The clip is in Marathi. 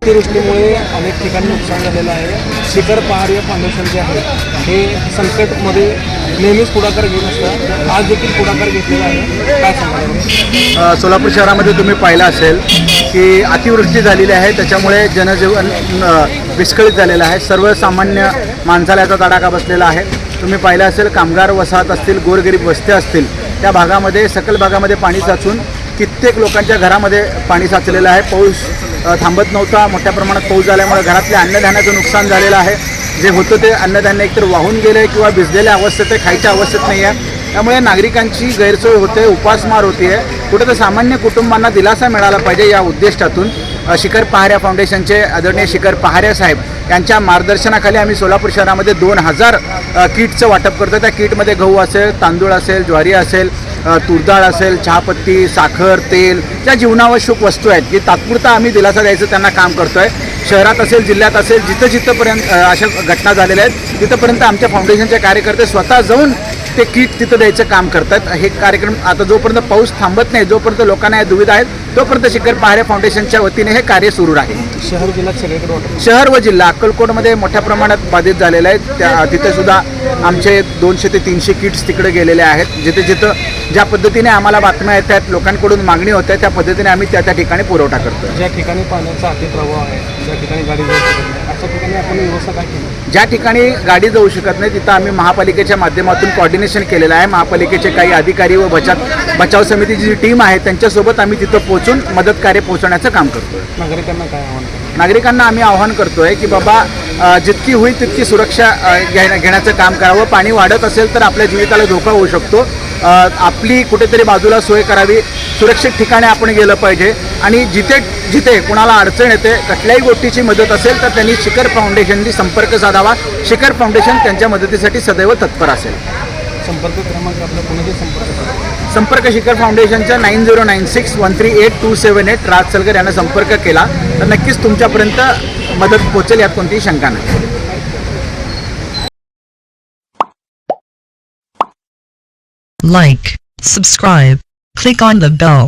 अतिवृष्टीमुळे अनेक ठिकाणी नुकसान झालेलं आहे. शिखर पहार फाउंडेशन जे आहे हे संकटमध्ये नेहमीच पुढाकार घेत असतं. आज देखील पुढाकार घेतलेला आहे. काय सांगाल? सोलापूर शहरामध्ये तुम्ही पाहिलं असेल की अतिवृष्टी झालेली आहे, त्याच्यामुळे जनजीवन विस्कळीत झालेलं आहे. सर्वसामान्य माणसाला याचा तडाखा बसलेला आहे. तुम्ही पाहिलं असेल कामगार वसाहत असतील, गोरगरीब वस्त्या असतील, त्या भागामध्ये सकल भागामध्ये पाणी साचून कित्येक लोकांच्या घरामध्ये पाणी साचलेलं आहे. पाऊस थांबत नव्हता. मोठ्या प्रमाणात पाऊस झाल्यामुळे घरातल्या अन्नधान्याचं नुकसान झालेलं आहे. जे होतं ते अन्नधान्य एकतर वाहून गेले किंवा भिजलेल्या अवस्थेत ते खायच्या अवस्थेत नाही आहे. त्यामुळे नागरिकांची गैरसोय होते, उपासमार होते आहे. कुठं तर सामान्य कुटुंबांना दिलासा मिळाला पाहिजे या उद्दिष्टातून शिखर पहाऱ्या फाउंडेशनचे आदरणीय शिखर पहाऱ्या साहेब यांच्या मार्गदर्शनाखाली आम्ही सोलापूर शहरामध्ये 2000 किटचं वाटप करतो. त्या किटमध्ये गहू असेल, तांदूळ असेल, ज्वारी असेल, तूरडाळ असेल, चहापत्ती, साखर, तेल, ज्या जीवनावश्यक वस्तू आहेत की तात्पुरता आम्ही दिलासा द्यायचं त्यांना काम करतो आहे. शहरात असेल, जिल्ह्यात असेल, जिथंपर्यंत अशा घटना झालेल्या आहेत तिथंपर्यंत आमच्या फाउंडेशनचे कार्यकर्ते स्वतः जाऊन ते किट तिथं द्यायचं काम करतात. हे कार्यक्रम आता जोपर्यंत पाऊस थांबत नाही, जोपर्यंत लोकांना या दुविधा आहेत, तोपर्यंत शिखर पहारे फाउंडेशनच्या वतीने हे कार्य सुरू राहील. शहर जिल्ह्यात सगळीकडे वाटप. शहर व जिल्हा अक्कलकोटमध्ये मोठ्या प्रमाणात बाधित झालेले आहेत. तिथे सुद्धा आमचे 200 ते 300 किट्स तिकडे गेलेले आहेत. जिथं ज्या पद्धतीने आम्हाला बातम्या येतात, लोकांकडून मागणी होते, त्या पद्धतीने आम्ही त्या ठिकाणी पुरवठा करतो. ज्या ठिकाणी पाण्याचा अतिप्रवाह आहे, ज्या ठिकाणी गाडी जाऊ शकत नाही, अशा ठिकाणी आपण व्यवस्था काय केली? ज्या ठिकाणी गाडी जाऊ शकत नाही तिथं आम्ही महापालिकेच्या माध्यमातून कोऑर्डिनेशन केलेलं आहे. महापालिकेचे काही अधिकारी व बचाव समितीची जी टीम आहे त्यांच्यासोबत आम्ही तिथं पोहोचून मदत कार्य पोहोचवण्याचं काम करतो. नागरिकांना काय आव्हान करतो? नागरिकांना आम्ही आवाहन करतोय की बाबा जितकी होईल तितकी सुरक्षा घेण्याचं काम करावं. पाणी वाढत असेल तर आपल्या जीविताला धोका होऊ शकतो. आपली कुठेतरी बाजूला सोय करावी, सुरक्षित ठिकाणी आपण गेलं पाहिजे. आणि जिथे कुणाला अडचण येते, कुठल्याही गोष्टीची मदत असेल तर त्यांनी शिखर फाउंडेशनशी संपर्क साधावा. शिखर फाउंडेशन त्यांच्या मदतीसाठी सदैव तत्पर असेल. संपर्क क्रमांक आपला कोणाशी संपर्क शिखर फाउंडेशनच्या 9096138278 राज सलगर यांना संपर्क केला तर नक्कीच तुमच्यापर्यंत मदत पोहोचेल, यात कोणतीही शंका नाही. Like, subscribe, click on the bell.